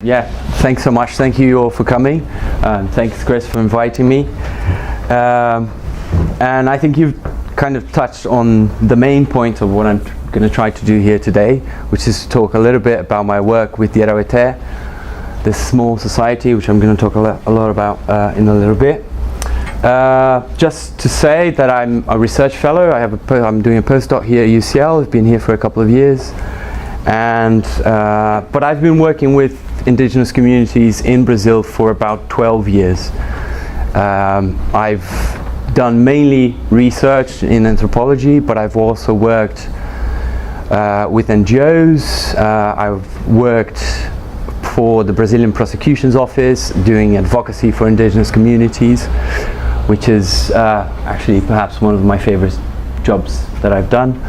Yeah, thanks so much. Thank you all for coming. Thanks, Chris, for inviting me. And I think you've kind of touched on the main point of what I'm going to try to do here today, which is to talk a little bit about my work with the Heurich, this small society, which I'm going to talk a lot about in a little bit. Just to say that I'm a research fellow. I'm doing a postdoc here at UCL. I've been here for a couple of years, and but I've been working with indigenous communities in Brazil for about 12 years. I've done mainly research in anthropology, but I've also worked with NGOs. I've worked for the Brazilian Prosecution's Office doing advocacy for indigenous communities, which is actually perhaps one of my favorite jobs that I've done.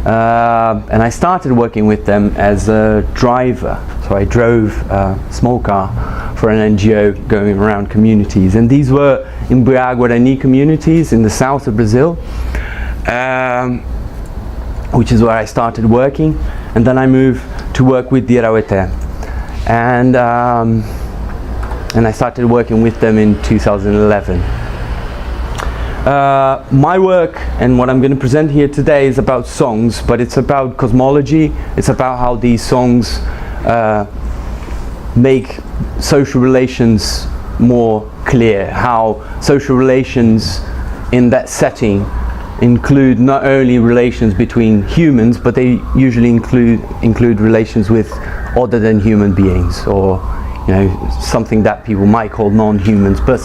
And I started working with them as a driver. So I drove a small car for an NGO going around communities. And these were Imbuá Guarani communities in the south of Brazil, which is where I started working. And then I moved to work with the Heurich. And I started working with them in 2011. My work and what I'm going to present here today is about songs, but it's about cosmology. It's about how these songs make social relations more clear, how social relations in that setting include not only relations between humans, but they usually include relations with other than human beings, or something that people might call non-humans, but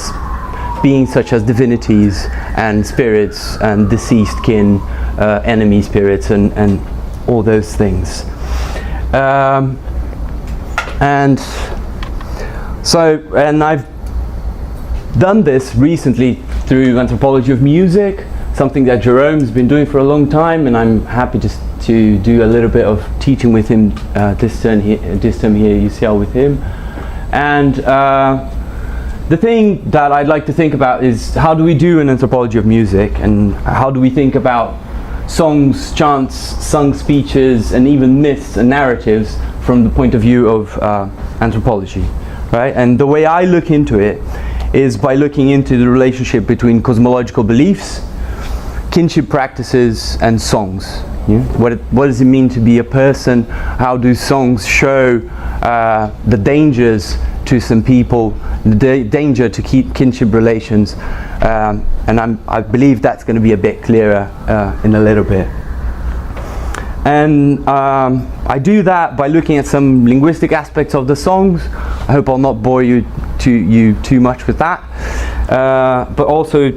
beings such as divinities and spirits and deceased kin, enemy spirits, and all those things. And I've done this recently through anthropology of music, something that Jerome's been doing for a long time, and I'm happy just to do a little bit of teaching with him this term here at UCL with him. And the thing that I'd like to think about is how do we do an anthropology of music, and how do we think about songs, chants, sung speeches, and even myths and narratives from the point of view of anthropology, right? And the way I look into it is by looking into the relationship between cosmological beliefs, kinship practices, and songs. Yeah? What does it mean to be a person? How do songs show the dangers to some people, the danger to keep kinship relations, and I believe that's going to be a bit clearer in a little bit. And I do that by looking at some linguistic aspects of the songs. I hope I'll not bore you too much with that, but also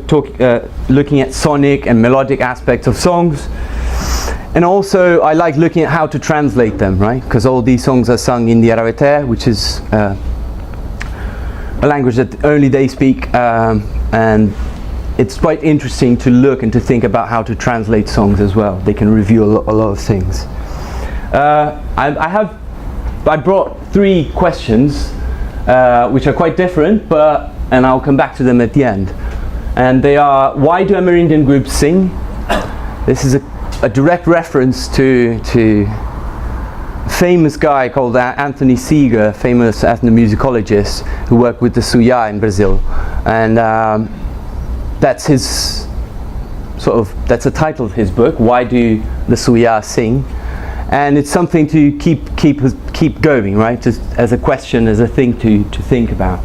looking at sonic and melodic aspects of songs. And also I like looking at how to translate them, right? Because all these songs are sung in the Heurich, which is a language that only they speak, and it's quite interesting to look and to think about how to translate songs as well. They can reveal a lot of things. I brought 3 questions which are quite different, and I'll come back to them at the end. And they are: why do Amerindian groups sing? This is a direct reference to a famous guy called Anthony Seeger, famous ethnomusicologist who worked with the Suya in Brazil, and that's a title of his book, Why Do the Suya Sing? And it's something to keep going, right? Just as a question, as a thing to think about.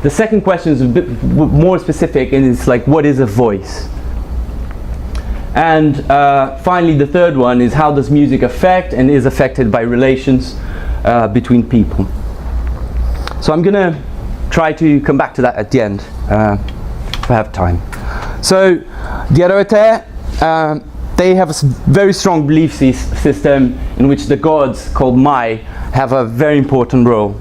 The second question is a bit more specific, and it's like, what is a voice? And finally, the third one is, how does music affect and is affected by relations between people? So I'm going to try to come back to that at the end, if I have time. So the Heurich, they have a very strong belief system in which the gods, called Mai, have a very important role.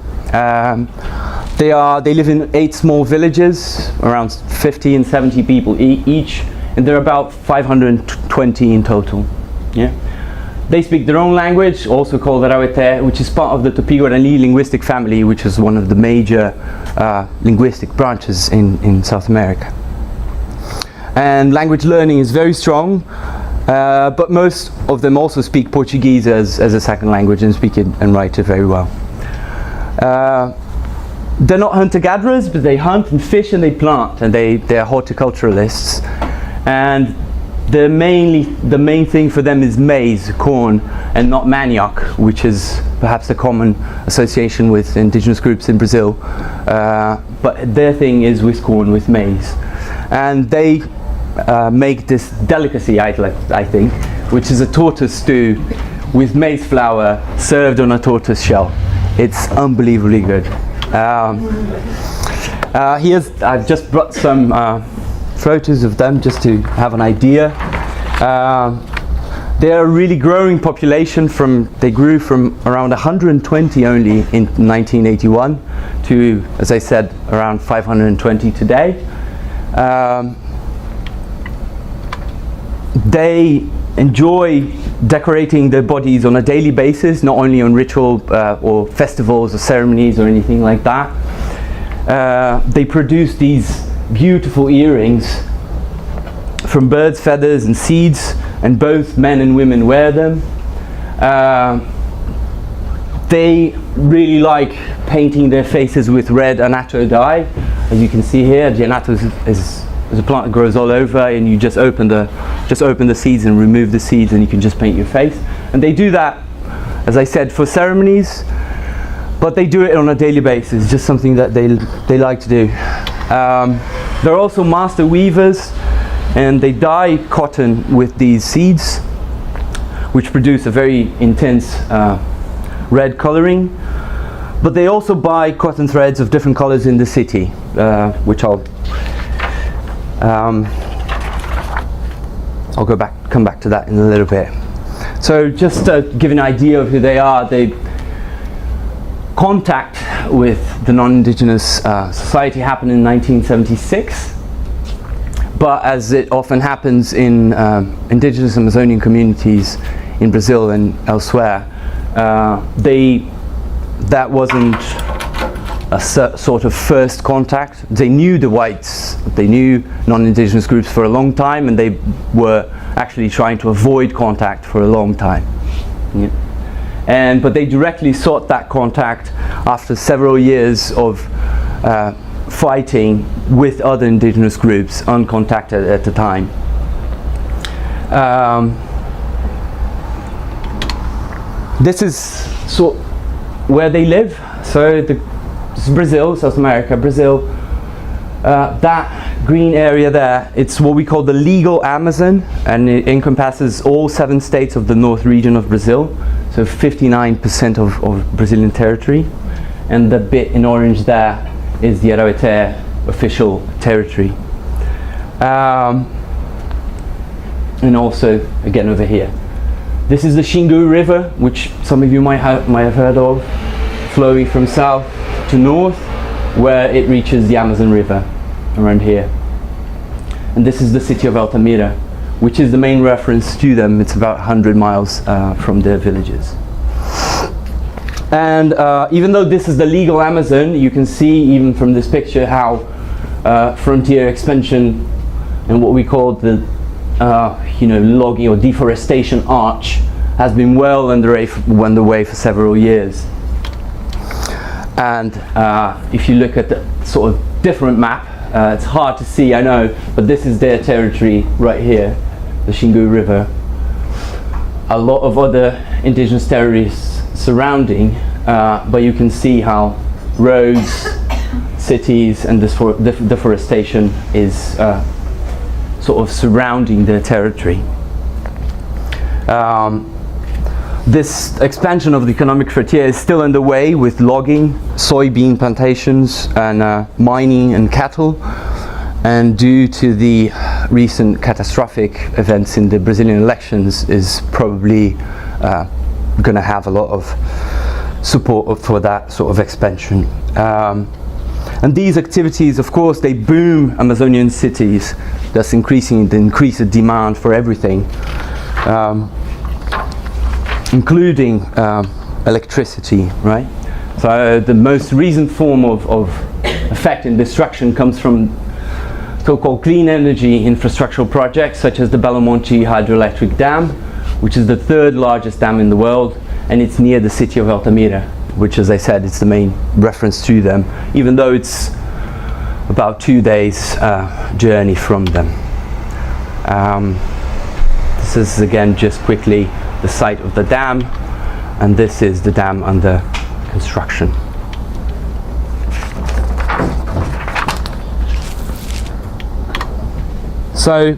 They live in 8 small villages, around 50 and 70 people each, and they're about 520 in total. Yeah? They speak their own language, also called Heurich, which is part of the Tupi-Guarani linguistic family, which is one of the major linguistic branches in South America. And language learning is very strong, but most of them also speak Portuguese as a second language and speak it and write it very well. They're not hunter-gatherers, but they hunt and fish and they plant, and they're horticulturalists. And the main thing for them is maize, corn, and not manioc, which is perhaps a common association with indigenous groups in Brazil. But their thing is with corn, with maize. And they make this delicacy, I think, which is a tortoise stew with maize flour served on a tortoise shell. It's unbelievably good. I've just brought some photos of them just to have an idea. They're a really growing population. They grew from around 120 only in 1981 to, as I said, around 520 today. They enjoy decorating their bodies on a daily basis, not only on ritual or festivals or ceremonies or anything like that. They produce these beautiful earrings from birds' feathers and seeds, and both men and women wear them. They really like painting their faces with red annatto dye. As you can see here, the annatto is a plant that grows all over, and you just open the seeds and remove the seeds, and you can just paint your face. And they do that, as I said, for ceremonies, but they do it on a daily basis, just something that they like to do. They're also master weavers, and they dye cotton with these seeds, which produce a very intense red coloring. But they also buy cotton threads of different colors in the city, which I'll come back to that in a little bit. So just to give an idea of who they are, they contact with the non-indigenous society happened in 1976, but as it often happens in indigenous Amazonian communities in Brazil and elsewhere, that wasn't a sort of first contact. They knew the whites, they knew non-indigenous groups for a long time, and they were actually trying to avoid contact for a long time. Yeah. But they directly sought that contact after several years of fighting with other indigenous groups, uncontacted at the time. This is where they live. So this is Brazil, South America, Brazil. That green area there, it's what we call the legal Amazon, and it encompasses all 7 states of the north region of Brazil, so 59% of Brazilian territory. And the bit in orange there is the Araueté official territory. And also, again over here, this is the Xingu River, which some of you might have heard of, flowing from south to north, where it reaches the Amazon River, around here. And this is the city of Altamira, which is the main reference to them. It's about 100 miles from their villages. And even though this is the legal Amazon, you can see even from this picture how frontier expansion and what we call the logging or deforestation arch has been well underway for several years. And if you look at the sort of different map, it's hard to see, I know, but this is their territory right here, the Xingu River. A lot of other indigenous territories surrounding, but you can see how roads, cities, and deforestation is sort of surrounding their territory. This expansion of the economic frontier is still underway with logging, soybean plantations, and mining and cattle. And due to the recent catastrophic events in the Brazilian elections, is probably going to have a lot of support for that sort of expansion. And these activities, of course, they boom Amazonian cities, thus increasing the demand for everything. Including electricity, right? So the most recent form of effect and destruction comes from so-called clean energy infrastructural projects, such as the Belo Monte hydroelectric dam, which is the 3rd largest dam in the world, and it's near the city of Altamira. which, as I said, is the main reference to them, even though it's about 2 days journey from them. This is again just quickly the site of the dam, and this is the dam under construction. So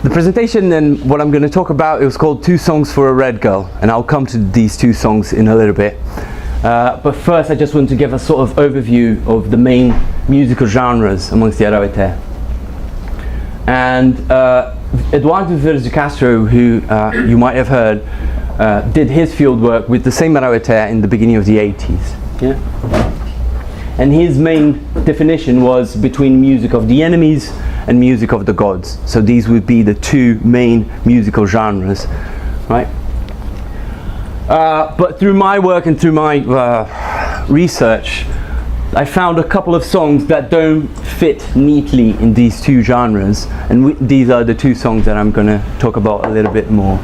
the presentation and what I'm going to talk about, it was called 2 Songs for a Red Girl, and I'll come to these 2 songs in a little bit. But first I just want to give a sort of overview of the main musical genres amongst the Heurich. And Eduardo Vieira de Castro, who you might have heard, did his field work with the same Heurich in the beginning of the 80s. Yeah? And his main definition was between music of the enemies and music of the gods. So these would be the 2 main musical genres, right? But through my work and through my research, I found a couple of songs that don't fit neatly in these 2 genres, and these are the 2 songs that I'm going to talk about a little bit more.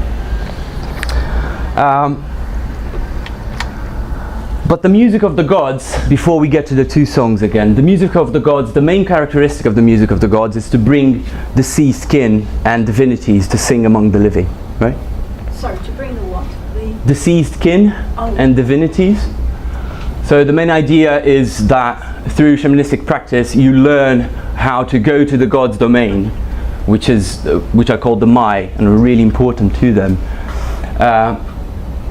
But the music of the gods, before we get to the 2 songs again, the music of the gods, the main characteristic of the music of the gods is to bring deceased kin and divinities to sing among the living, right? Sorry, to bring the what? The deceased kin and divinities. So the main idea is that through shamanistic practice you learn how to go to the god's domain, which I call the Mai, and are really important to them,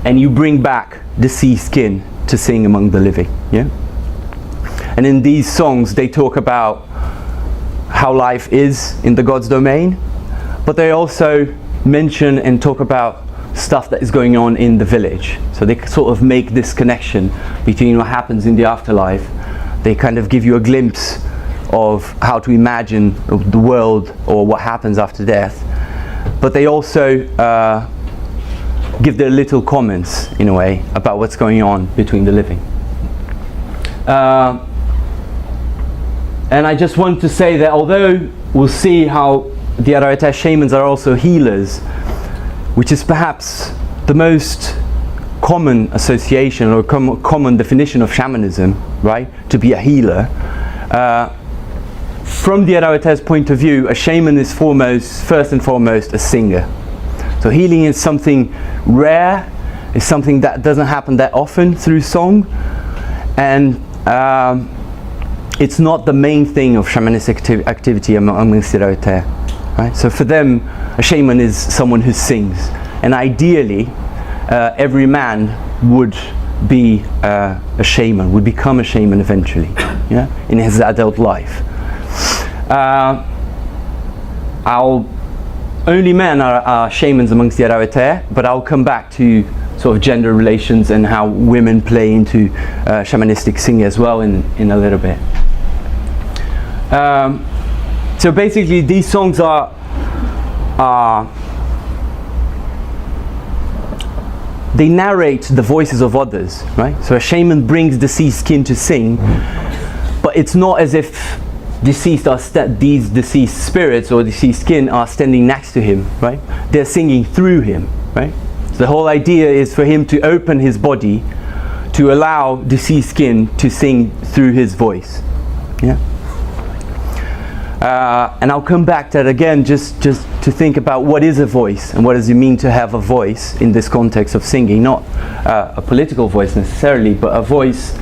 and you bring back deceased kin to sing among the living. Yeah. And in these songs they talk about how life is in the god's domain, but they also mention and talk about stuff that is going on in the village. So they sort of make this connection between what happens in the afterlife. They kind of give you a glimpse of how to imagine the world or what happens after death, but they also give their little comments, in a way, about what's going on between the living. And I just want to say that although we'll see how the Heurich shamans are also healers, which is perhaps the most common association or common definition of shamanism, right? To be a healer. From the Heurich's point of view, a shaman is first and foremost a singer. So healing is something rare, is something that doesn't happen that often through song, and it's not the main thing of shamanistic activity amongst the Heurich. Right? So for them, a shaman is someone who sings, and ideally every man would be a shaman, would become a shaman eventually, yeah, in his adult life. Only men are shamans amongst the Heurich, but I'll come back to sort of gender relations and how women play into shamanistic singing as well in a little bit. So basically these songs are they narrate the voices of others, right? So a shaman brings deceased kin to sing, but it's not as if these deceased spirits or deceased kin are standing next to him, right? They're singing through him, right? So the whole idea is for him to open his body to allow deceased kin to sing through his voice. Yeah. And I'll come back to that again, just to think about what is a voice and what does it mean to have a voice in this context of singing, not a political voice necessarily, but a voice.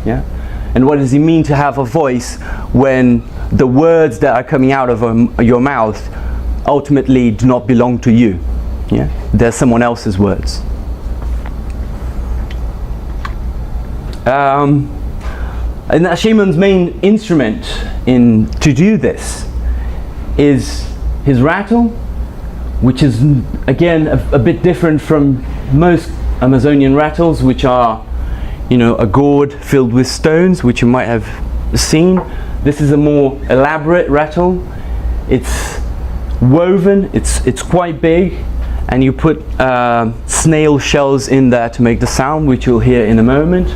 Yeah. And what does it mean to have a voice when the words that are coming out of your mouth ultimately do not belong to you? Yeah, they're someone else's words. And a shaman's main instrument to do this is his rattle, which is again a bit different from most Amazonian rattles, which are, you know, a gourd filled with stones, which you might have seen. This is a more elaborate rattle. It's woven, it's quite big, and you put snail shells in there to make the sound, which you'll hear in a moment.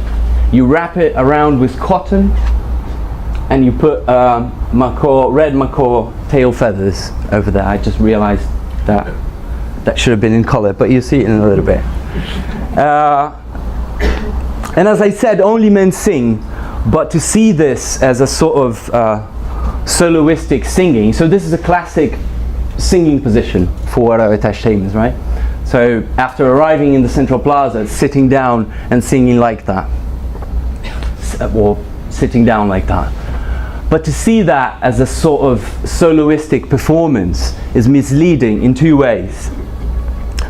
You wrap it around with cotton, and you put red macaw tail feathers over there. I just realized that should have been in color, but you'll see it in a little bit. And as I said, only men sing, but to see this as a sort of soloistic singing, so this is a classic singing position for Heurich shamans, right? So after arriving in the central plaza, sitting down and singing like that, or sitting down like that. But to see that as a sort of soloistic performance is misleading in two ways.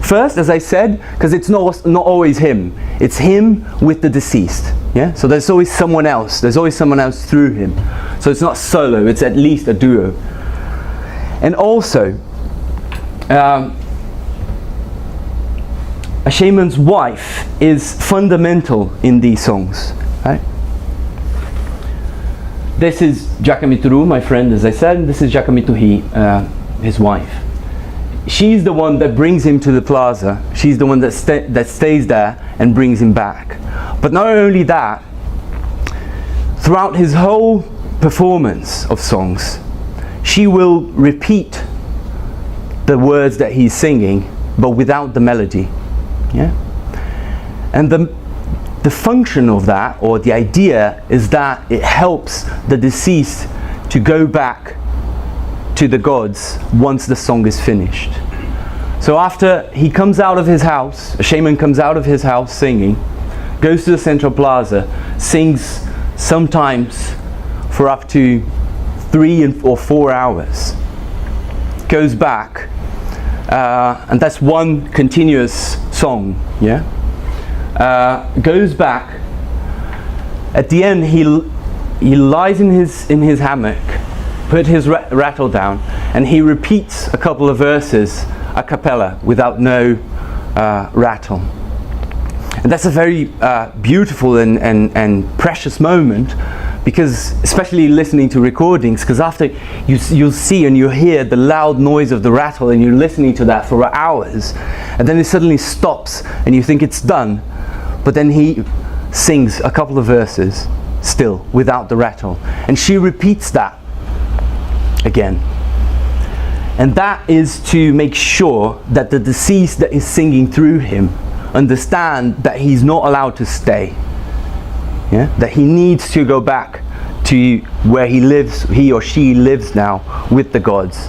First, as I said, because it's not always him. It's him with the deceased. Yeah. So there's always someone else. There's always someone else through him. So it's not solo. It's at least a duo. And also, a shaman's wife is fundamental in these songs. Right? This is Jakamituru, my friend, as I said. And this is Jakamituhi, his wife. She's the one that brings him to the plaza. She's the one that stays there and brings him back. But not only that, throughout his whole performance of songs, she will repeat the words that he's singing, but without the melody. Yeah? And the function of that, or the idea, is that it helps the deceased to go back to the gods once the song is finished. So after he comes out of his house, a shaman comes out of his house singing, goes to the central plaza, sings sometimes for up to 3 or 4 hours, goes back, and that's one continuous song, yeah? Goes back. At the end, he lies in his hammock, put his rattle down, and he repeats a couple of verses a cappella without no rattle. And that's a very beautiful and precious moment, because especially listening to recordings, because after you'll see and you hear the loud noise of the rattle and you're listening to that for hours, and then it suddenly stops and you think it's done, but then he sings a couple of verses still without the rattle, and she repeats that again. And that is to make sure that the deceased that is singing through him understand that he's not allowed to stay. Yeah? That he needs to go back to where he lives, he or she lives now with the gods.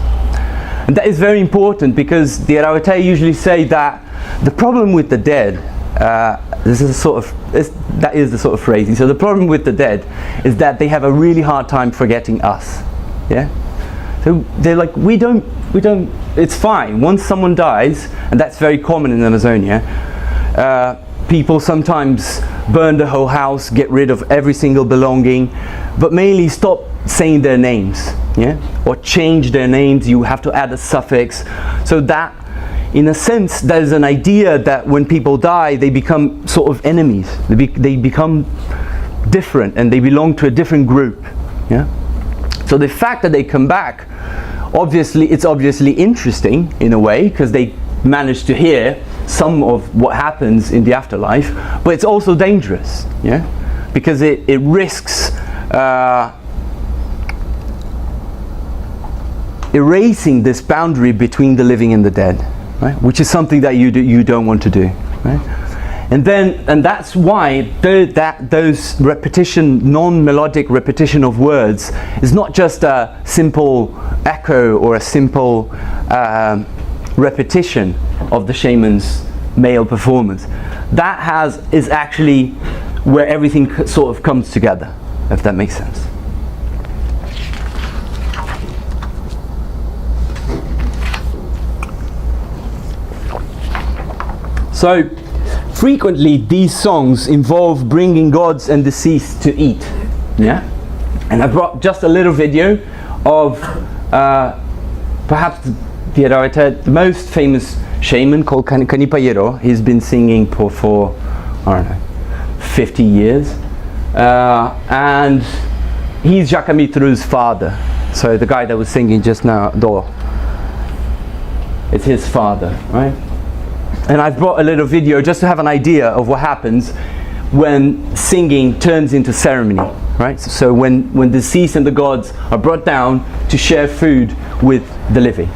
And that is very important, because the Heurich usually say that the problem with the dead, that is the sort of phrasing. So the problem with the dead is that they have a really hard time forgetting us. Yeah? So they're like, we don't, it's fine. Once someone dies, and that's very common in Amazonia, people sometimes burn the whole house, get rid of every single belonging, but mainly stop saying their names, yeah? Or change their names. You have to add a suffix. So that, in a sense, there's an idea that when people die, they become sort of enemies. They become different, and they belong to a different group, yeah? So the fact that they come back, it's obviously interesting in a way, because they manage to hear some of what happens in the afterlife, but it's also dangerous, yeah, because it risks erasing this boundary between the living and the dead, right? Which is something that you don't want to do, right? And that's why those repetition, non-melodic repetition of words is not just a simple echo or a simple repetition of the shaman's male performance. That is actually where everything sort of comes together, if that makes sense. So frequently these songs involve bringing gods and deceased to eat, yeah? And I brought just a little video of perhaps the Heurich, the most famous shaman, called Kanipayero. He's been singing for I don't know, 50 years, and he's Jakamituru's father. So the guy that was singing just now, it's his father, right? And I've brought a little video just to have an idea of what happens when singing turns into ceremony, right? So when deceased and the gods are brought down to share food with the living.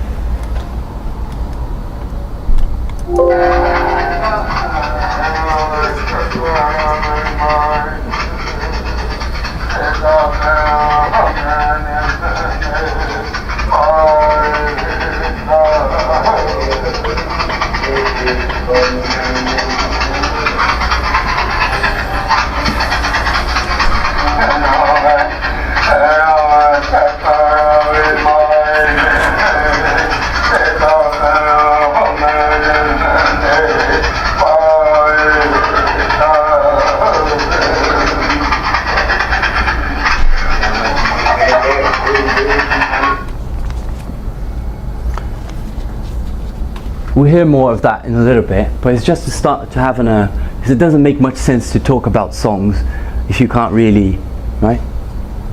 We'll hear more of that in a little bit, but it's just to start to have because it doesn't make much sense to talk about songs if you can't really, right,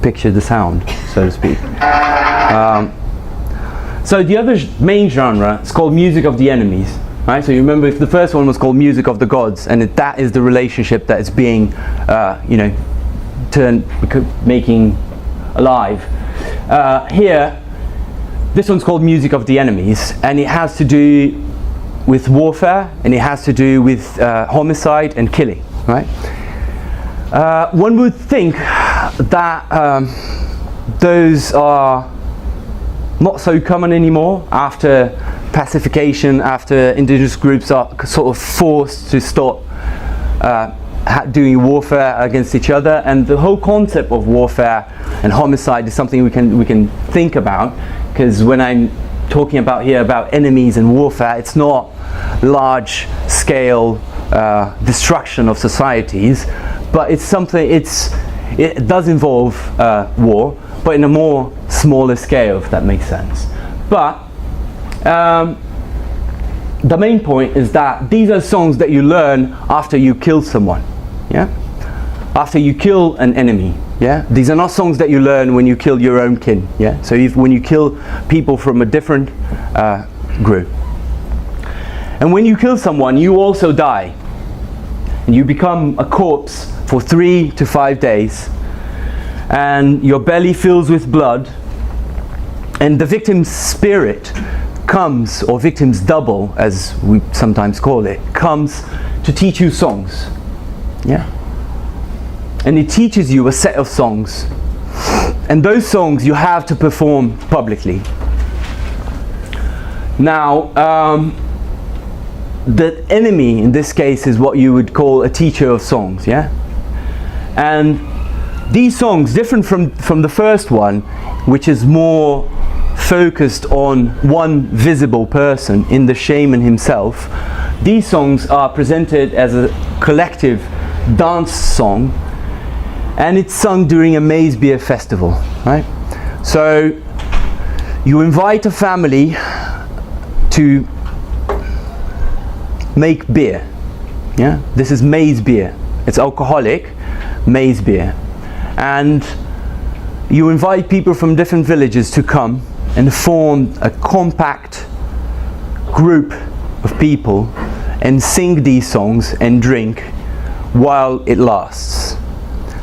picture the sound, so to speak. So the other main genre is called music of the enemies, right? So you remember if the first one was called music of the gods, and that is the relationship that is being, making alive. Here, this one's called music of the enemies, and it has to do with warfare, and it has to do with homicide and killing, right? One would think that those are not so common anymore after pacification, after indigenous groups are sort of forced to stop doing warfare against each other, and the whole concept of warfare and homicide is something we can think about, because when I'm talking about here about enemies and warfare, it's not large scale destruction of societies, but it's something, it does involve war, but in a more smaller scale, if that makes sense. But the main point is that these are songs that you learn after you kill someone, yeah? After you kill an enemy, yeah? These are not songs that you learn when you kill your own kin, yeah? So when you kill people from a different group. And when you kill someone, you also die. And you become a corpse for 3 to 5 days. And your belly fills with blood. And the victim's spirit comes, or victim's double, as we sometimes call it, comes to teach you songs. Yeah? And it teaches you a set of songs. And those songs you have to perform publicly. Now, the enemy in this case is what you would call a teacher of songs, yeah? And these songs, different from the first one, which is more focused on one visible person in the shaman himself, these songs are presented as a collective dance song, and it's sung during a maize beer festival, right? So you invite a family to make beer, yeah? This is maize beer. It's alcoholic maize beer. And you invite people from different villages to come and form a compact group of people and sing these songs and drink while it lasts.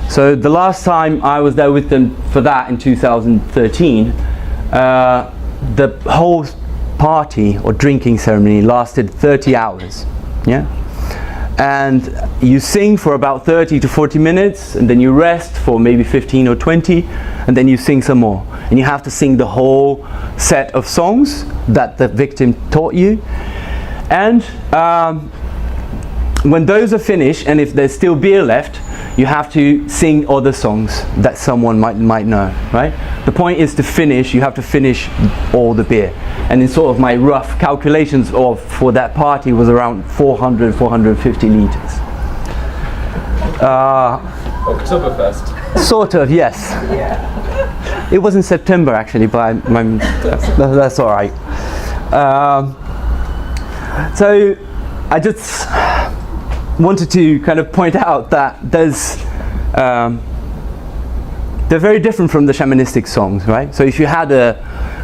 So the last time I was there with them for that in 2013, the whole party or drinking ceremony lasted 30 hours, yeah? And you sing for about 30 to 40 minutes, and then you rest for maybe 15 or 20, and then you sing some more. And you have to sing the whole set of songs that the victim taught you. And when those are finished, and if there's still beer left, you have to sing other songs that someone might know, right? The point is to finish, you have to finish all the beer. And in sort of my rough calculations for that party was around 450 liters. Oktoberfest. Sort of, yes. Yeah. It was in September actually, but that's all right. So I just wanted to kind of point out that they're very different from the shamanistic songs, right? So if you had a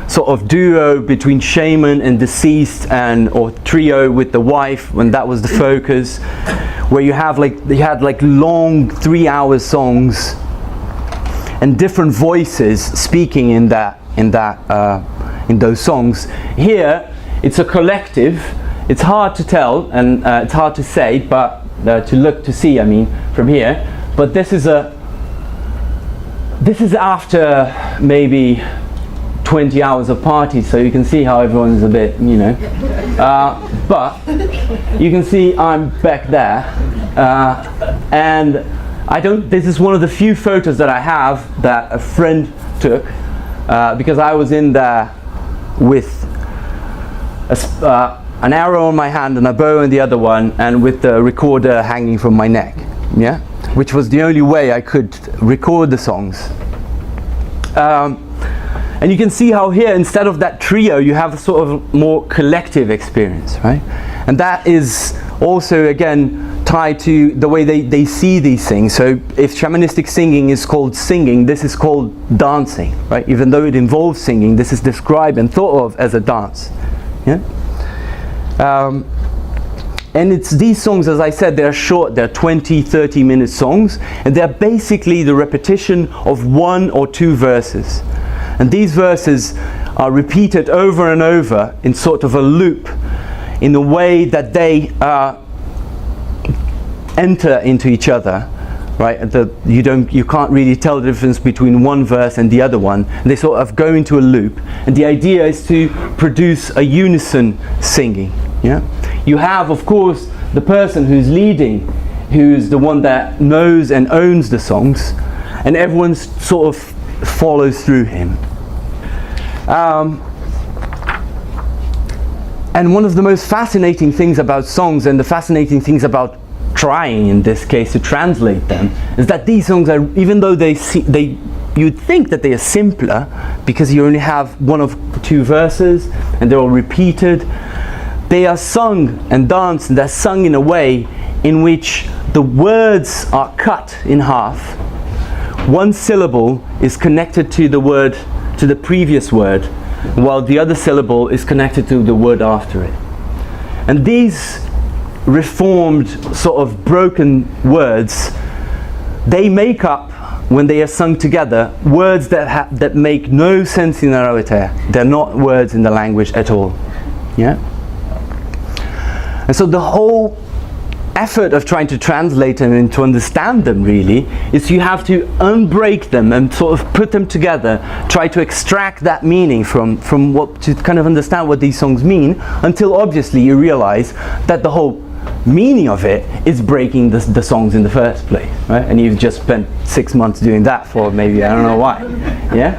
sort of duo between shaman and deceased, or trio with the wife, when that was the focus, where you had long 3-hour songs and different voices speaking in those songs. Here it's a collective. It's hard to tell, and it's hard to say, but to see, I mean, from here. But this is after maybe 20 hours of party, so you can see how everyone's a bit, you know. But you can see I'm back there, and this is one of the few photos that I have that a friend took, because I was in there with an arrow on my hand and a bow in the other one, and with the recorder hanging from my neck, yeah, which was the only way I could record the songs. And you can see how here, instead of that trio, you have a sort of more collective experience, right? And that is also, again, tied to the way they see these things. So if shamanistic singing is called singing, this is called dancing, right? Even though it involves singing, this is described and thought of as a dance, yeah? And it's these songs, as I said, they're short, they're 20, 30-minute songs, and they're basically the repetition of one or two verses. And these verses are repeated over and over in sort of a loop, in a way that they enter into each other, right? You can't really tell the difference between one verse and the other one. They sort of go into a loop, and the idea is to produce a unison singing. Yeah, you have, of course, the person who's leading, who's the one that knows and owns the songs, and everyone sort of follows through him. And one of the most fascinating things about songs, and the fascinating things about trying, in this case, to translate them, is that these songs are, even though you'd think that they are simpler, because you only have one of two verses, and they're all repeated, they are sung and danced, and they're sung in a way in which the words are cut in half. One syllable is connected to the word, to the previous word, while the other syllable is connected to the word after it. And these reformed, sort of broken words, they make up, when they are sung together, words that make no sense in Arawater. They're not words in the language at all. Yeah? And so the whole effort of trying to translate them and to understand them, really, is you have to unbreak them and sort of put them together, try to extract that meaning from what, to kind of understand what these songs mean, until obviously you realize that the whole meaning of it is breaking the songs in the first place, right? And you've just spent 6 months doing that for maybe, I don't know why, yeah?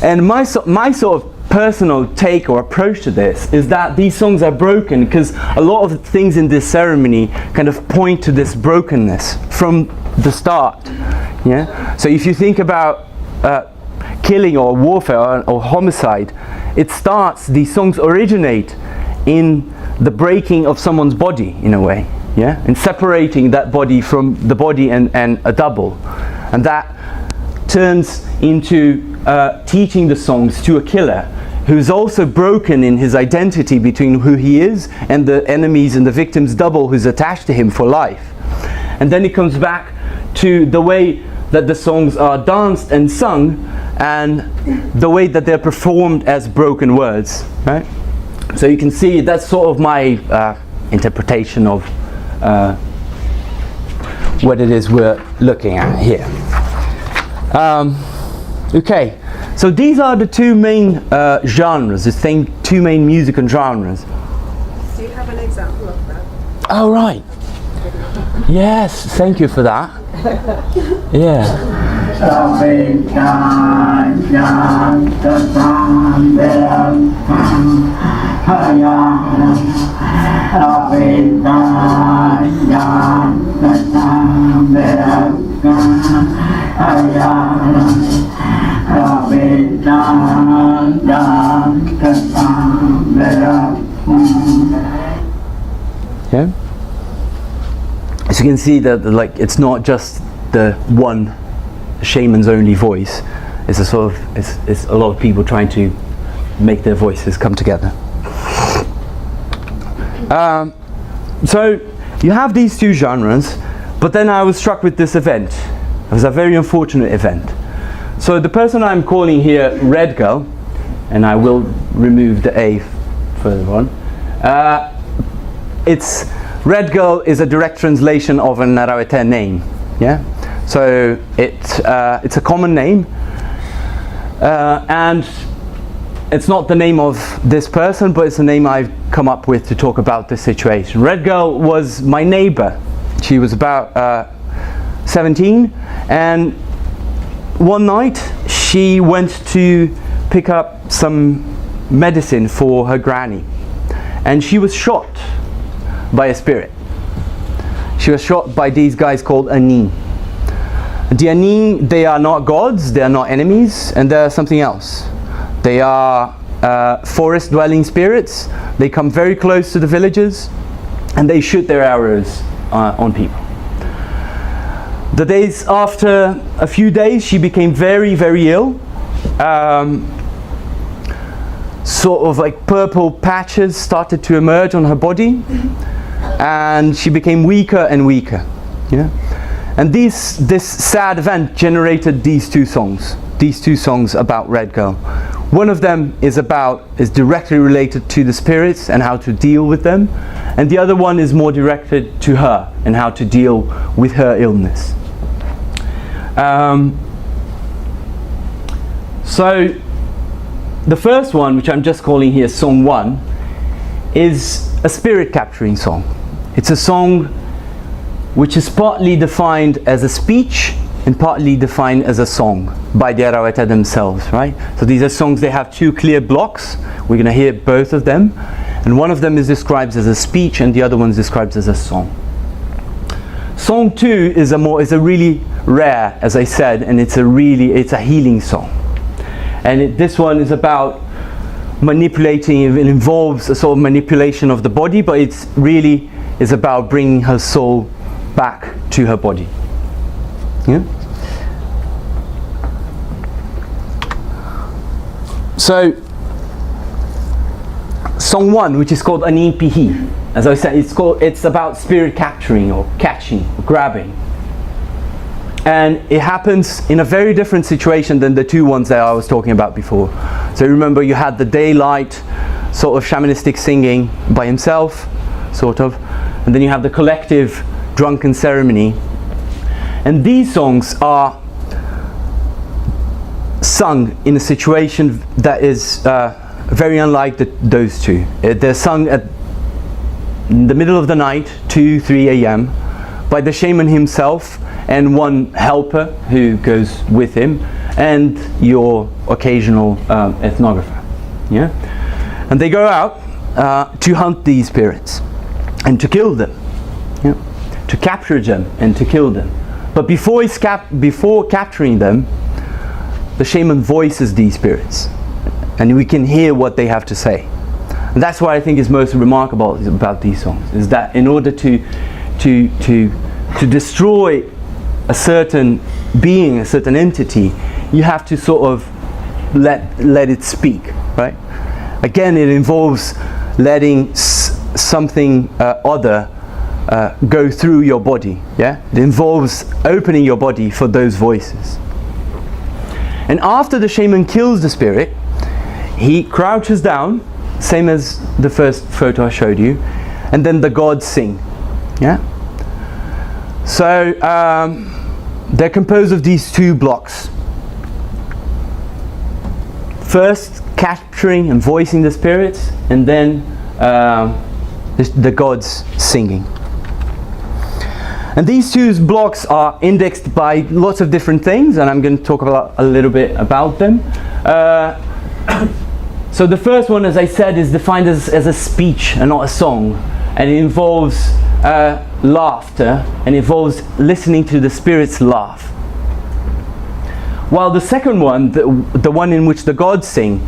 And my sort of personal take or approach to this is that these songs are broken because a lot of the things in this ceremony kind of point to this brokenness from the start, yeah? So if you think about killing or warfare or homicide, it starts, these songs originate in the breaking of someone's body, in a way, yeah, and separating that body from the body and a double, and that turns into teaching the songs to a killer who's also broken in his identity between who he is and the enemies and the victim's double who's attached to him for life. And then it comes back to the way that the songs are danced and sung, and the way that they're performed as broken words, right? So you can see that's sort of my interpretation of what it is we're looking at here. Okay, so these are the two main genres, the two main musical genres. Do you have an example of that? Oh, right. Yes, thank you for that. Yeah. Yeah. As you can see that, like, it's not just the one shaman's only voice. It's a sort of it's a lot of people trying to make their voices come together. So you have these two genres, but then I was struck with this event. It was a very unfortunate event. So the person I'm calling here Red Girl, and I will remove the A further on. It's Red Girl is a direct translation of an Arawater name. Yeah, so it's a common name, and it's not the name of this person, but it's the name I've come up with to talk about this situation. Red Girl was my neighbor. She was about 17, and one night she went to pick up some medicine for her granny, and she was shot by a spirit. She was shot by these guys called Anin. The Anin, they are not gods, they are not enemies, and they are something else. They are forest dwelling spirits. They come very close to the villages and they shoot their arrows on people. The days after, a few days, she became very, very ill. Sort of like purple patches started to emerge on her body, and she became weaker and weaker. Yeah? And this sad event generated these two songs about Red Girl. One of them is directly related to the spirits and how to deal with them, and the other one is more directed to her and how to deal with her illness. So the first one, which I'm just calling here Song 1, is a spirit capturing song. It's a song which is partly defined as a speech and partly defined as a song by the Araueta themselves, right? So these are songs, they have two clear blocks. We're going to hear both of them, and one of them is described as a speech and the other one is described as a song. Song 2 is a really rare, as I said, and it's a healing song. And this one is about manipulating. It involves a sort of manipulation of the body, but it's really is about bringing her soul back to her body. Yeah? So, Song 1, which is called Anin Pihi, as I said, it's about spirit capturing or catching, or grabbing. And it happens in a very different situation than the two ones that I was talking about before. So remember, you had the daylight sort of shamanistic singing by himself, sort of, and then you have the collective drunken ceremony. And these songs are sung in a situation that is very unlike those two. They're sung in the middle of the night, 2-3 a.m. by the shaman himself and one helper who goes with him and your occasional ethnographer. Yeah? And they go out to hunt these spirits and to kill them. Yeah? To capture them and to kill them. But before capturing them, the shaman voices these spirits, and we can hear what they have to say. And that's what I think is most remarkable about these songs, is that in order to destroy a certain being, a certain entity, you have to sort of let it speak, right? Again, it involves letting something other go through your body. Yeah, it involves opening your body for those voices. And after the shaman kills the spirit, he crouches down, same as the first photo I showed you, and then the gods sing. Yeah. So they're composed of these two blocks. First, capturing and voicing the spirits, and then the gods singing. And these two blocks are indexed by lots of different things, and I'm going to talk a little bit about them. So the first one, as I said, is defined as a speech and not a song, and it involves laughter, and involves listening to the spirits laugh. While the second one, the one in which the gods sing,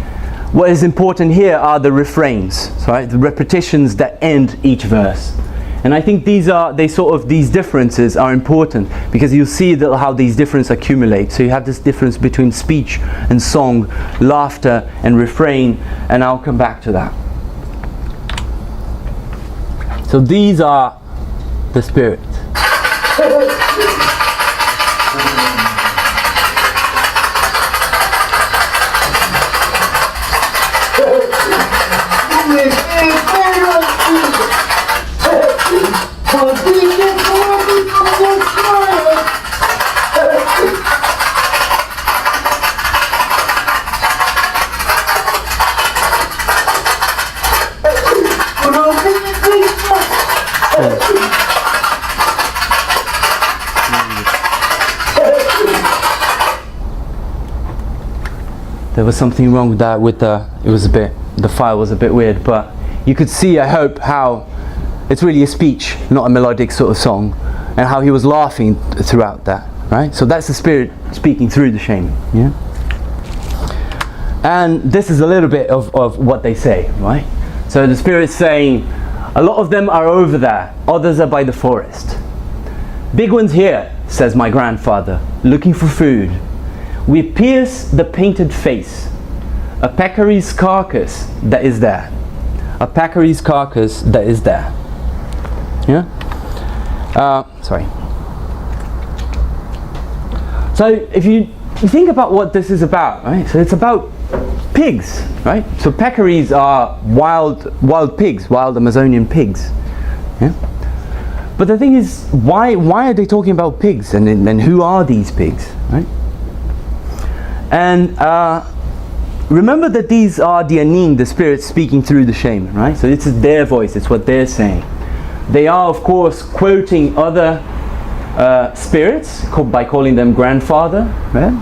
what is important here are the refrains, right? The repetitions that end each verse. And I think these differences are important, because you'll see how these differences accumulate. So you have this difference between speech and song, laughter and refrain, and I'll come back to that. So these are the spirits. there was something wrong with that. The file was a bit weird, but you could see, I hope, how it's really a speech, not a melodic sort of song, and how he was laughing throughout that, right? So that's the spirit speaking through the shaman, yeah? And this is a little bit of what they say, right? So the spirit's saying, a lot of them are over there, others are by the forest. Big one's here, says my grandfather, looking for food. We pierce the painted face, a peccary's carcass that is there. A peccary's carcass that is there. Yeah? Sorry. So if you think about what this is about, right? So it's about pigs, right? So peccaries are wild pigs, wild Amazonian pigs. Yeah? But the thing is, why are they talking about pigs, and who are these pigs, right? And remember that these are the anin, the spirits speaking through the shaman, right? So it's their voice, it's what they're saying. They are, of course, quoting other spirits by calling them grandfather, right?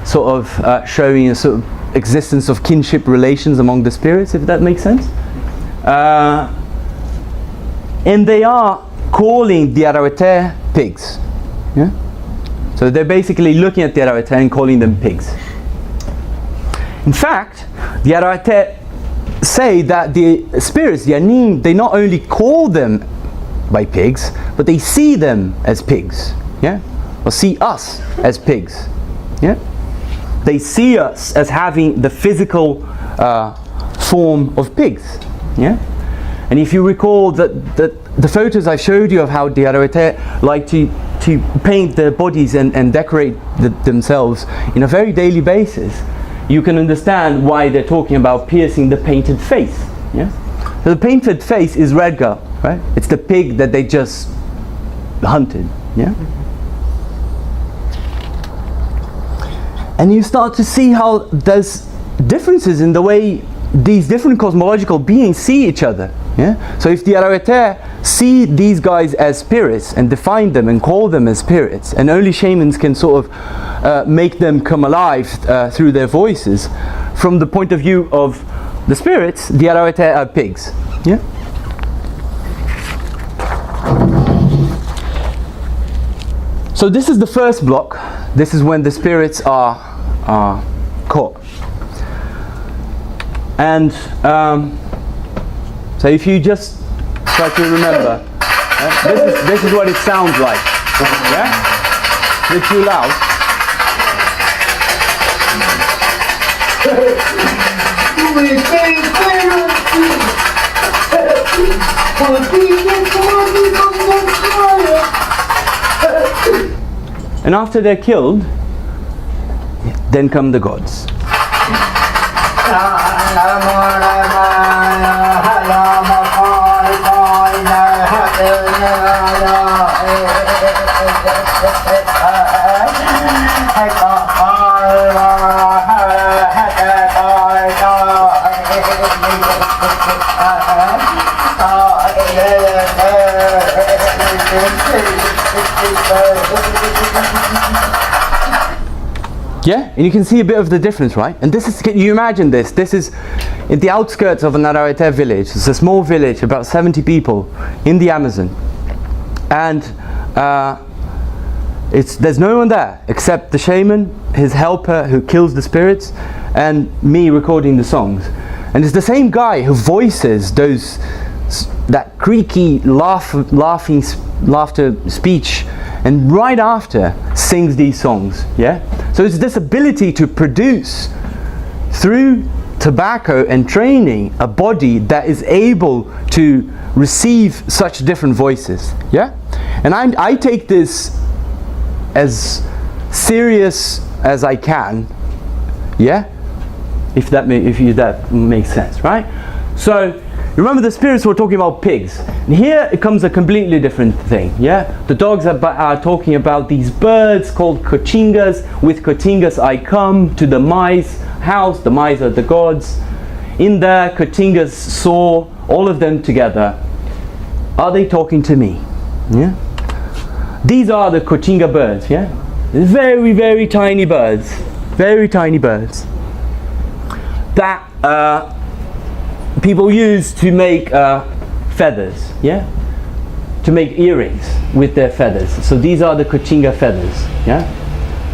Sort of showing a sort of existence of kinship relations among the spirits, if that makes sense. And they are calling the Araweter pigs. Yeah? So they're basically looking at the Araweter and calling them pigs. In fact, the Araweter say that the spirits, the Anim, they not only call them by pigs, but they see them as pigs. Yeah? Or see us as pigs. Yeah? They see us as having the physical form of pigs. Yeah? And if you recall that the photos I showed you of how the Araweter like to paint their bodies and decorate themselves in a very daily basis, you can understand why they're talking about piercing the painted face. Yeah? So the painted face is Redgar, right? It's the pig that they just hunted. Yeah? And you start to see how there's differences in the way these different cosmological beings see each other. Yeah? So if the Araweter see these guys as spirits and define them and call them as spirits, and only shamans can sort of make them come alive through their voices, from the point of view of the spirits, the Araweter are pigs. Yeah? So this is the first block. This is when the spirits are caught. And so if you just try to remember, this is what it sounds like. Yeah? Is it too loud? And after they're killed, then come the gods. Yeah, and you can see a bit of the difference, right? And this is, can you imagine this? This is in the outskirts of an Araweter village. It's a small village, about 70 people in the Amazon. And there's no one there except the shaman, his helper who kills the spirits, and me recording the songs. And it's the same guy who voices that creaky laughter speech, and right after sings these songs. Yeah? So it's this ability to produce through tobacco and training a body that is able to receive such different voices. Yeah? And I take this as serious as I can. Yeah? If that makes sense, right? So remember, the spirits were talking about pigs. And here it comes a completely different thing. Yeah, the dogs are talking about these birds called kochingas. With kochingas I come to the mice house. The mice are the gods. In there, kochingas saw all of them together. Are they talking to me? Yeah. These are the kochinga birds. Yeah, very, very tiny birds. Very tiny birds. that people use to make feathers, yeah? To make earrings with their feathers. So these are the Cochinga feathers, yeah?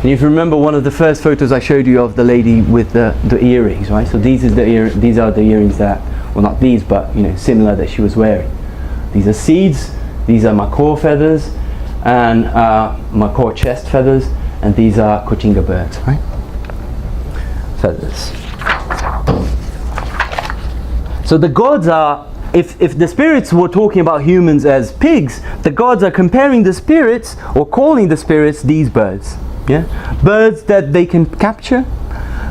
And if you remember one of the first photos I showed you of the lady with the earrings, right? So these are the earrings that, well, not these, but similar, that she was wearing. These are seeds. These are macaw feathers, and macaw chest feathers, and these are Cochinga birds, right? Feathers. So the gods are, if the spirits were talking about humans as pigs, the gods are comparing the spirits, or calling the spirits, these birds. Yeah, birds that they can capture,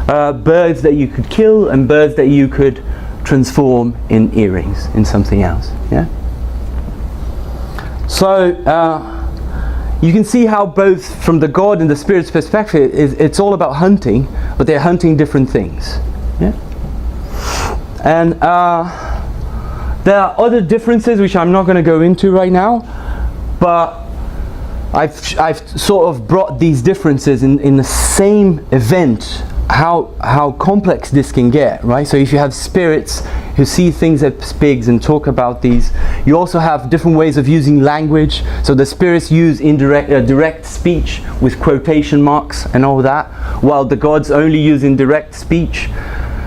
birds that you could kill, and birds that you could transform in earrings, in something else. Yeah. So you can see how both from the god and the spirit's perspective, it's all about hunting, but they're hunting different things. Yeah. And there are other differences which I'm not going to go into right now, but I've sort of brought these differences in the same event, how complex this can get, right? So if you have spirits who see things as pigs and talk about these, you also have different ways of using language. So the spirits use direct speech with quotation marks and all that, while the gods only use indirect speech.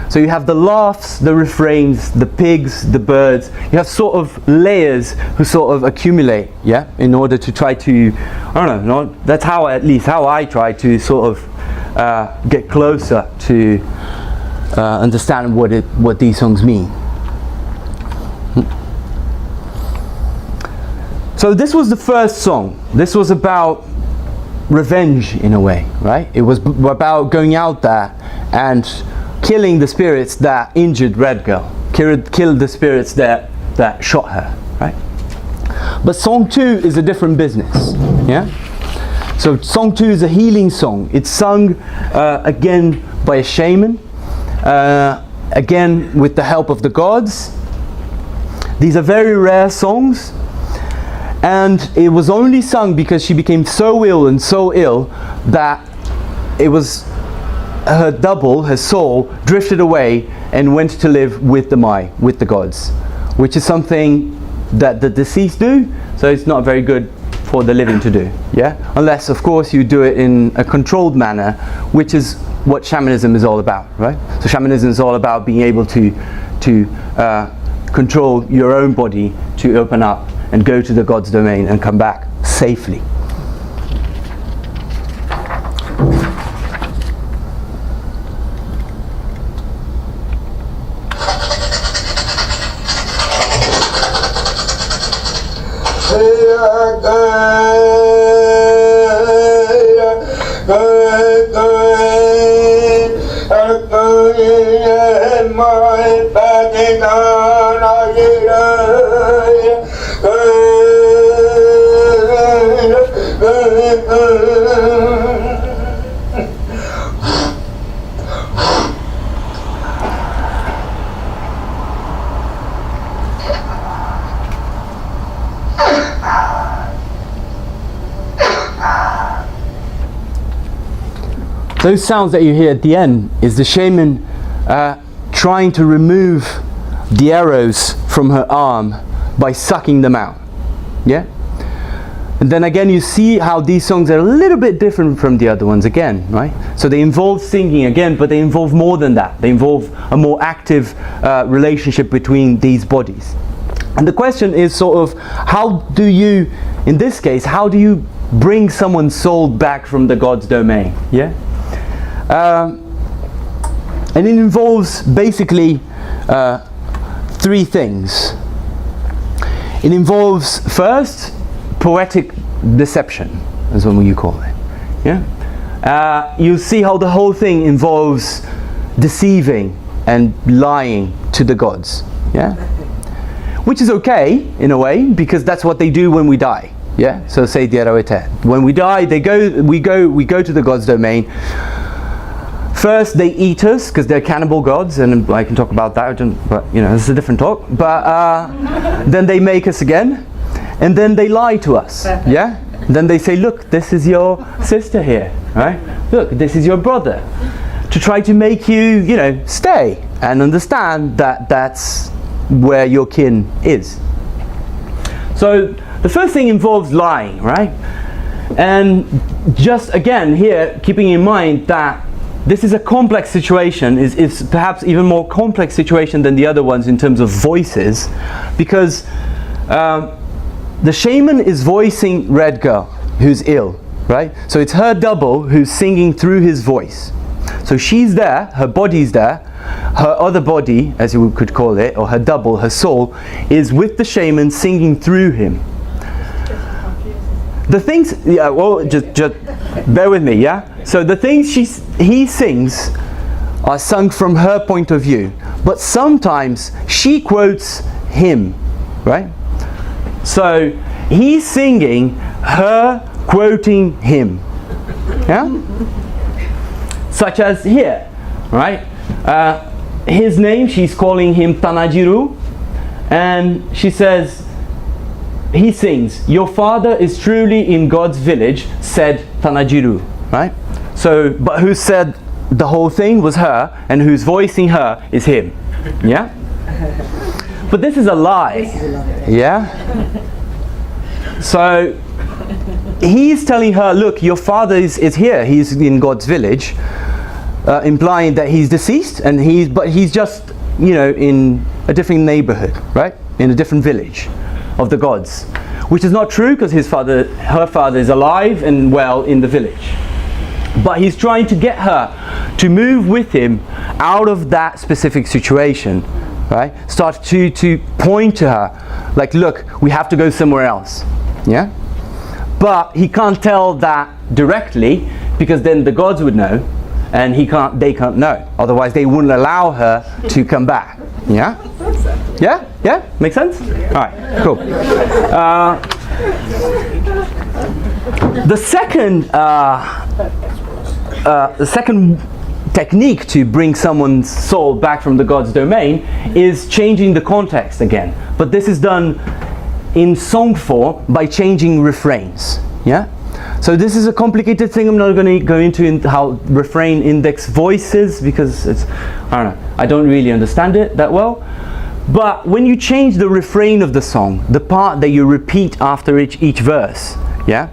So you have the laughs, the refrains, the pigs, the birds. You have sort of layers who sort of accumulate, yeah, in order to try to, I don't know, that's how, at least how I try to sort of get closer to understand what these songs mean. So this was the first song. This was about revenge in a way, right? It was about going out there and killing the spirits that injured Red Girl, killed the spirits that shot her, right? But song 2 is a different business, yeah? So song 2 is a healing song. It's sung again by a shaman, again with the help of the gods. These are very rare songs, and it was only sung because she became so ill that it was her double, her soul, drifted away and went to live with the gods, which is something that the deceased do, so it's not very good for the living to do, yeah? Unless, of course, you do it in a controlled manner, which is what shamanism is all about, right? So shamanism is all about being able to control your own body, to open up and go to the god's domain and come back safely. Those sounds that you hear at the end is the shaman trying to remove the arrows from her arm by sucking them out. Yeah? And then again you see how these songs are a little bit different from the other ones again, right? So they involve singing again, but they involve more than that. They involve a more active relationship between these bodies. And the question is sort of, how do you, in this case, how do you bring someone's soul back from the god's domain? Yeah? And it involves basically 3 things. It involves, first, poetic deception, is what you call it. Yeah? You see how the whole thing involves deceiving and lying to the gods. Yeah? Which is okay in a way, because that's what they do when we die. Yeah? So say the Heurich. When we die, we go to the god's domain. First, they eat us because they're cannibal gods, and I can talk about that, but this is a different talk. But then they make us again, and then they lie to us. Yeah. Then they say, "Look, this is your sister here, right? Look, this is your brother." to try to make you, stay and understand that that's where your kin is. So the first thing involves lying, right? And just again here, keeping in mind that this is a complex situation, is perhaps even more complex situation than the other ones in terms of voices, because the shaman is voicing Red Girl, who's ill, right? So it's her double who's singing through his voice. So she's there, her body's there, her other body, as you could call it, or her double, her soul, is with the shaman singing through him. The things, just bear with me, yeah? So the things he sings are sung from her point of view, but sometimes she quotes him, right? So he's singing, her quoting him, yeah? Such as here, right? His name, she's calling him Tanajiru, and she says, he sings, "Your father is truly in God's village," said Tanajiru, right? So, but who said the whole thing was her, and who's voicing her is him, yeah? But this is a lie, yeah? So, he's telling her, look, your father is here, he's in God's village, implying that he's deceased, and but he's just, in a different neighborhood, right? In a different village of the gods, which is not true, because her father is alive and well in the village. But he's trying to get her to move with him out of that specific situation, right? Start to point to her, like, look, we have to go somewhere else, yeah? But he can't tell that directly, because then the gods would know, and they can't know. Otherwise they wouldn't allow her to come back, yeah? Yeah? Yeah? Make sense? Alright, cool. The second technique to bring someone's soul back from the God's domain is changing the context again. But this is done in song form by changing refrains. Yeah? So this is a complicated thing. I'm not going to go into how refrain index voices, because I don't really understand it that well. But when you change the refrain of the song, the part that you repeat after each verse, yeah,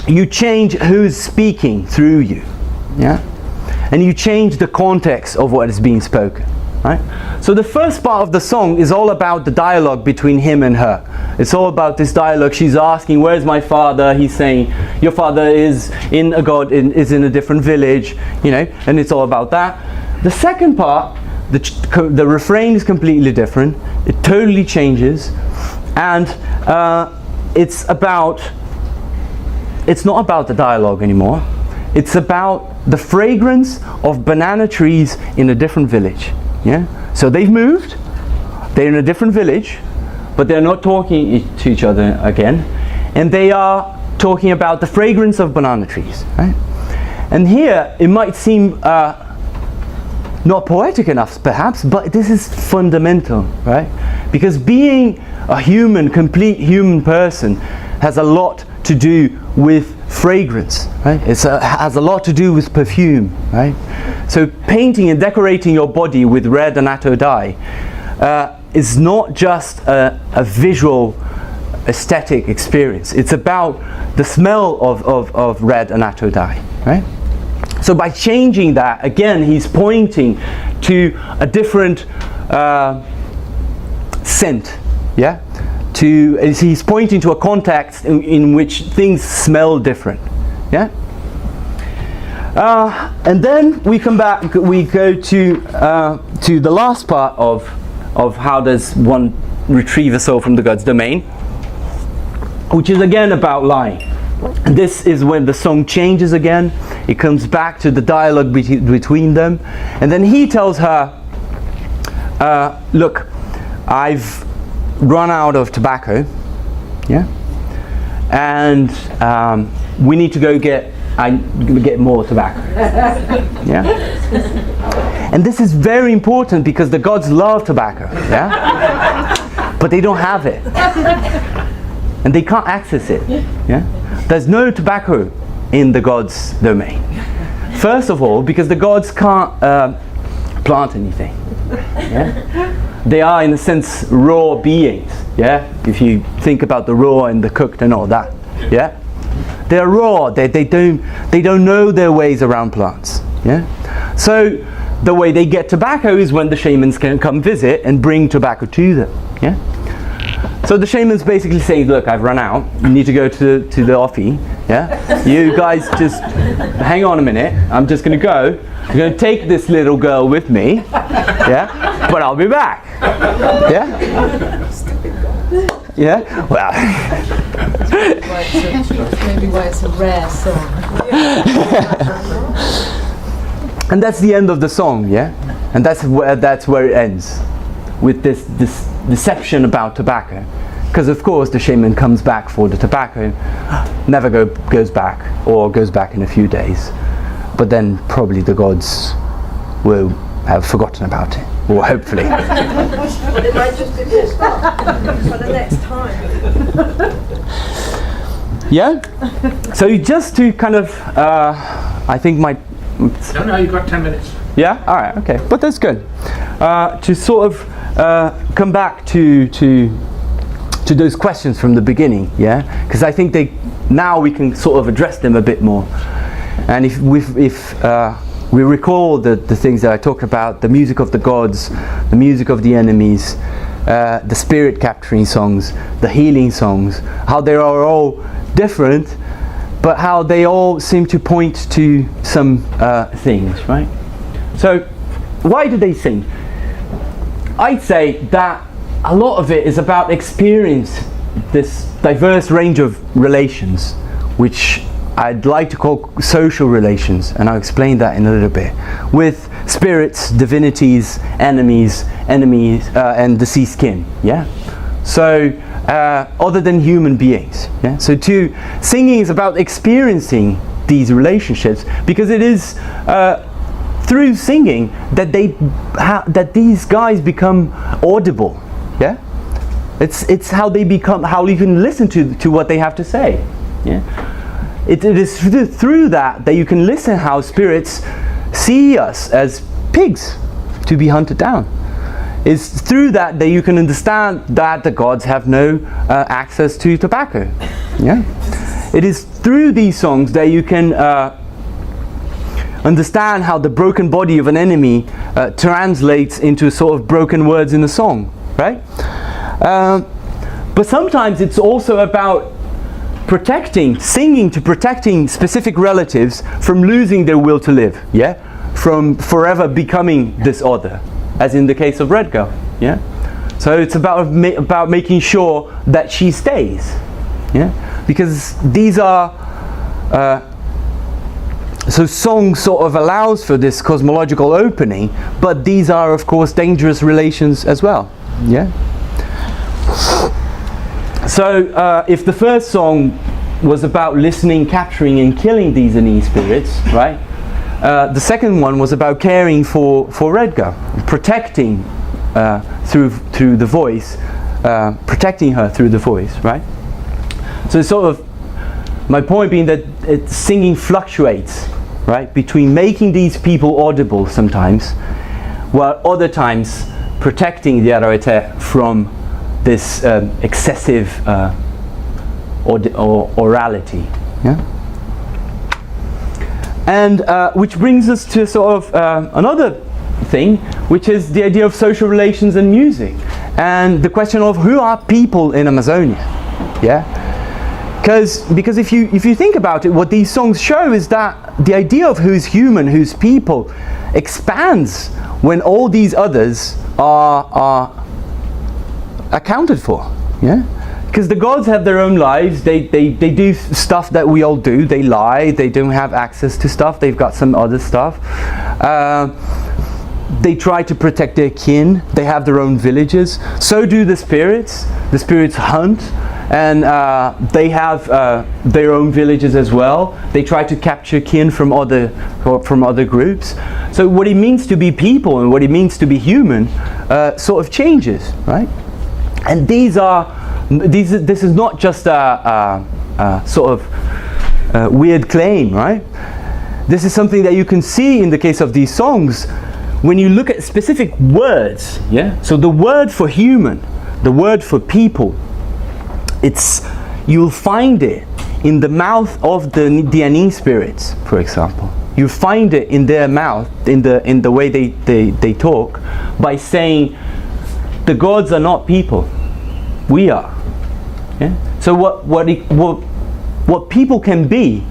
you change who's speaking through you, yeah, and you change the context of what is being spoken, right? So the first part of the song is all about the dialogue between him and her. It's all about this dialogue. She's asking, "Where's my father?" He's saying, "Your father is in a different village," and it's all about that. The second part, the refrain is completely different. It totally changes, and it's not about the dialogue anymore. It's about the fragrance of banana trees in a different village. Yeah. So they've moved. They're in a different village, but they're not talking to each other again, and they are talking about the fragrance of banana trees. Right? And here it might seem not poetic enough, perhaps, but this is fundamental, right? Because being a complete human person has a lot to do with fragrance, right? It has a lot to do with perfume, right? So painting and decorating your body with red annatto dye is not just a visual aesthetic experience. It's about the smell of red annatto dye, right? So by changing that, again, he's pointing to a different scent, yeah? He's pointing to a context in which things smell different, yeah? And then we come back, we go to the last part of how does one retrieve a soul from the God's domain, which is again about lying. And this is when the song changes again. It comes back to the dialogue between them, and then he tells her, look, I've run out of tobacco, yeah, and we need to go get more tobacco. Yeah. And this is very important because the gods love tobacco, yeah, but they don't have it, and they can't access it. Yeah. There's no tobacco in the gods' domain. First of all, because the gods can't plant anything. Yeah? They are, in a sense, raw beings. Yeah, if you think about the raw and the cooked and all that. Yeah, they're raw. They don't know their ways around plants. Yeah, so the way they get tobacco is when the shamans can come visit and bring tobacco to them. Yeah. So the shaman's basically saying, look, I've run out. You need to go to the offie. Yeah. You guys just hang on a minute. I'm just going to go. I'm going to take this little girl with me. Yeah. But I'll be back. Yeah. Yeah. Well. Maybe why it's a rare song. And that's the end of the song. Yeah. And that's where it ends, with this deception about tobacco. Because of course the shaman comes back for the tobacco, never goes back, or goes back in a few days. But then probably the gods will have forgotten about it, or hopefully. But it might just be pissed off for the next time. Yeah? So just to kind of, I think my... No, you've got 10 minutes. Yeah? Alright, okay. But that's good. To sort of come back to those questions from the beginning, yeah? Because I think now we can sort of address them a bit more. And if we recall the things that I talked about, the music of the gods, the music of the enemies, the spirit capturing songs, the healing songs, how they are all different, but how they all seem to point to some things, right? So, why do they sing? I'd say that a lot of it is about experience, this diverse range of relations, which I'd like to call social relations, and I'll explain that in a little bit, with spirits, divinities, enemies, and deceased kin. Yeah. So other than human beings. Yeah. So singing is about experiencing these relationships, because it is through singing that that these guys become audible. Yeah. It's how they become, how you can listen to what they have to say. Yeah. It is through that you can listen how spirits see us as pigs to be hunted down. It's through that you can understand that the gods have no access to tobacco. Yeah. It is through these songs that you can understand how the broken body of an enemy translates into sort of broken words in a song, right? But sometimes it's also about protecting specific relatives from losing their will to live, yeah? From forever becoming this other, as in the case of Red Girl, yeah? So it's about making sure that she stays, yeah? Because these are, so song sort of allows for this cosmological opening, but these are of course dangerous relations as well, yeah? So if the first song was about listening, capturing and killing these unease spirits, right? The second one was about caring for Redgar, protecting through the voice, protecting her through the voice, right? So sort of my point being that singing fluctuates, right, between making these people audible sometimes, while other times protecting the Heurich from this excessive orality, yeah? And which brings us to sort of another thing, which is the idea of social relations and music, and the question of who are people in Amazonia, yeah? Because if you think about it, what these songs show is that the idea of who's human, who's people, expands when all these others are accounted for, yeah? Because the gods have their own lives, they do stuff that we all do, they lie, they don't have access to stuff, they've got some other stuff. They try to protect their kin, they have their own villages, so do the spirits hunt, and they have their own villages as well. They try to capture kin from other groups. So what it means to be people and what it means to be human sort of changes, right? And this is not just a sort of weird claim, right? this is something that you can see in the case of these songs when you look at specific words. Yeah. So the word for human, the word for people, you'll find it in the mouth of the Dianin spirits, for example. You find it in their mouth, in the way they talk, by saying, the gods are not people, we are. Yeah? So what people can be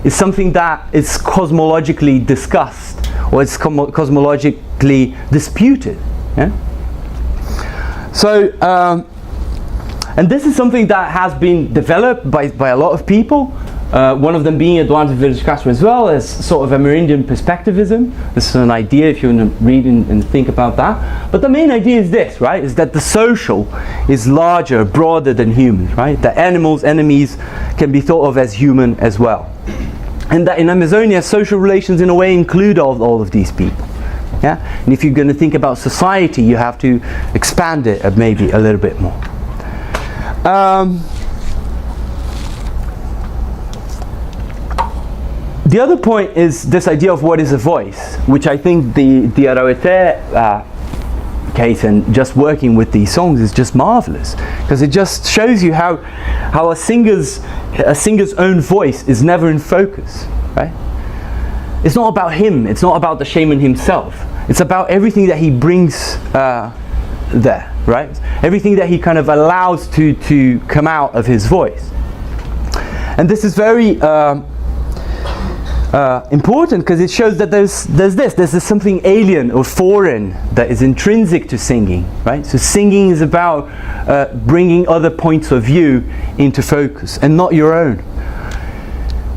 is something that is cosmologically discussed, or it's cosmologically disputed. Yeah? So, and this is something that has been developed by a lot of people. One of them being Eduardo Village Castro as well, as sort of Amerindian perspectivism. This is an idea if you want to read and think about that. But the main idea is this, right? Is that the social is larger, broader than humans, right? That animals, enemies can be thought of as human as well. And that in Amazonia, social relations in a way include all of these people. Yeah? And if you're going to think about society, you have to expand it maybe a little bit more. The other point is this idea of what is a voice, which I think the Arauete case and just working with these songs is just marvelous, because it just shows you how a singer's own voice is never in focus, right? It's not about him, it's not about the shaman himself, it's about everything that he brings there, right? Everything that he kind of allows to come out of his voice. And this is very important, because it shows that there's something alien or foreign that is intrinsic to singing, right? So singing is about bringing other points of view into focus and not your own,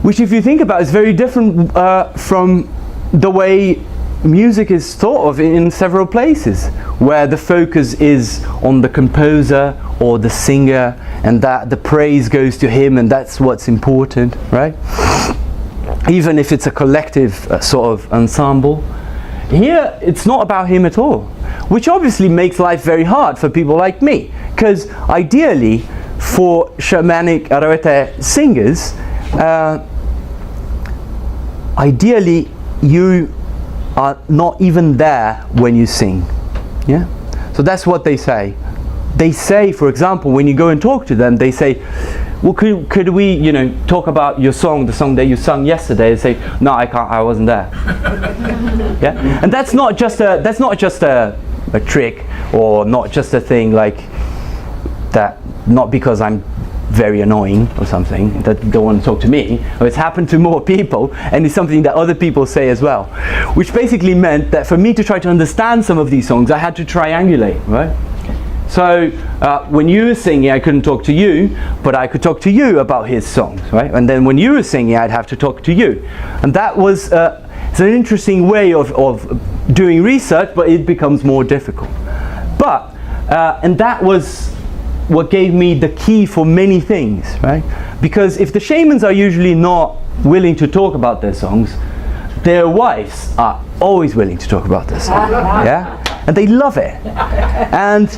which, if you think about, is very different from the way music is thought of in several places, where the focus is on the composer or the singer, and that the praise goes to him, and that's what's important, right? Even if it's a collective sort of ensemble. Here, it's not about him at all, which obviously makes life very hard for people like me, because ideally, for shamanic Arauete singers, ideally you are not even there when you sing. Yeah? So that's what they say. They say, for example, when you go and talk to them, they say, well, could we, talk about your song, the song that you sung yesterday? They say, no, I can't, I wasn't there. Yeah? And that's not just a trick, or not just a thing like that, not because I'm very annoying or something, that don't want to talk to me. It's happened to more people, and it's something that other people say as well. Which basically meant that for me to try to understand some of these songs, I had to triangulate, right? So when you were singing, I couldn't talk to you, but I could talk to you about his songs, right? And then when you were singing, I'd have to talk to you. And that was it's an interesting way of doing research, but it becomes more difficult. But and that was what gave me the key for many things, right? Because if the shamans are usually not willing to talk about their songs, their wives are always willing to talk about their songs. Yeah? And they love it. And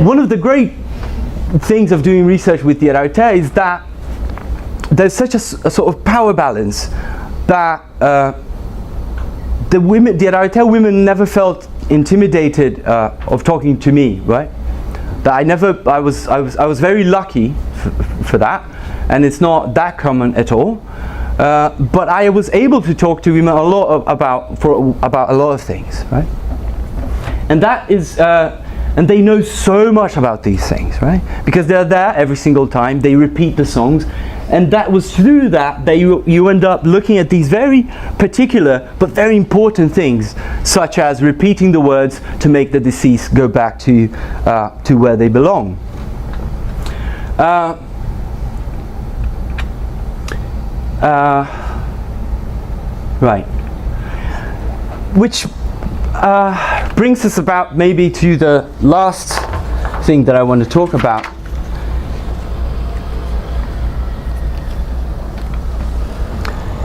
one of the great things of doing research with the Arauete is that there's such a sort of power balance that the Arauete women never felt intimidated of talking to me, right? That I was very lucky for that, and it's not that common at all. But I was able to talk to women a lot about a lot of things, right? And that is, and they know so much about these things, right? Because they're there every single time, they repeat the songs, and that was through that you end up looking at these very particular but very important things, such as repeating the words to make the deceased go back to where they belong. Right. Which brings us about maybe to the last thing that I want to talk about.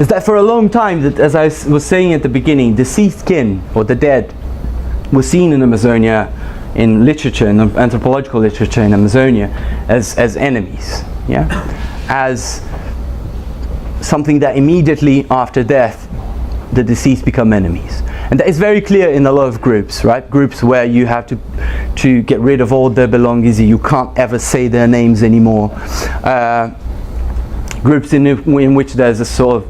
Is that for a long time, that, as I was saying at the beginning, deceased kin, or the dead, was seen in Amazonia, in literature, in anthropological literature in Amazonia, as enemies, yeah? As something that immediately after death the deceased become enemies. And that is very clear in a lot of groups, right? Groups where you have to get rid of all their belongings, you can't ever say their names anymore. Groups in which there's a sort of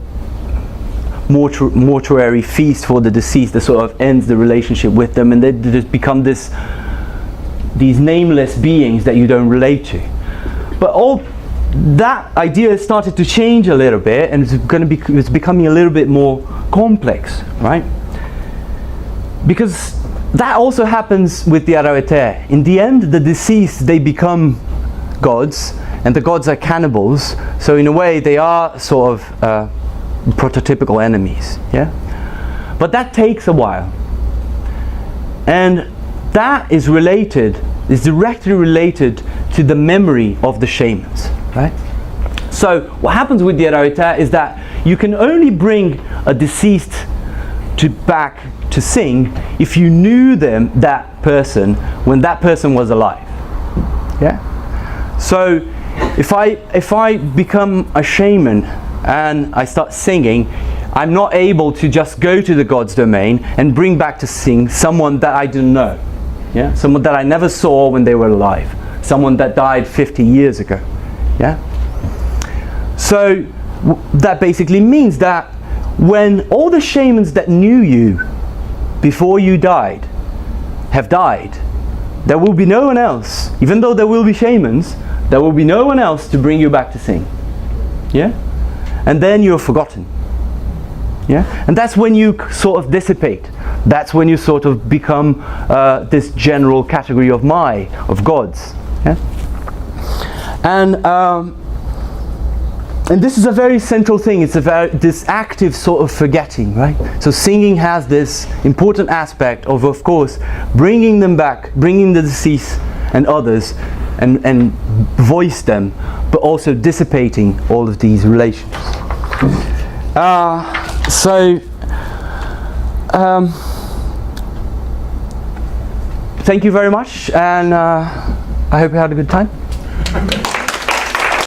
mortuary feast for the deceased that sort of ends the relationship with them, and they just become these nameless beings that you don't relate to. But all that idea started to change a little bit, and it's becoming a little bit more complex, right? Because that also happens with the Araueter. In the end, the deceased, they become gods, and the gods are cannibals, so in a way they are sort of prototypical enemies, yeah? But that takes a while. And that is directly related to the memory of the shamans, right? So what happens with the Araueter is that you can only bring a deceased back to sing if you knew that person when that person was alive, yeah? So if I become a shaman and I start singing, I'm not able to just go to the God's domain and bring back to sing someone that I didn't know, yeah? Someone that I never saw when they were alive, someone that died 50 years ago, yeah? So that basically means that when all the shamans that knew you before you died have died, there will be no one else, even though there will be shamans, there will be no one else to bring you back to sing, yeah? And then you're forgotten, yeah? And that's when you sort of dissipate. That's when you sort of become this general category of gods, yeah? And this is a very central thing. It's this active sort of forgetting, right? So singing has this important aspect of course, bringing them back, bringing the deceased and others, and voice them, but also dissipating all of these relations. Thank you very much, and I hope you had a good time.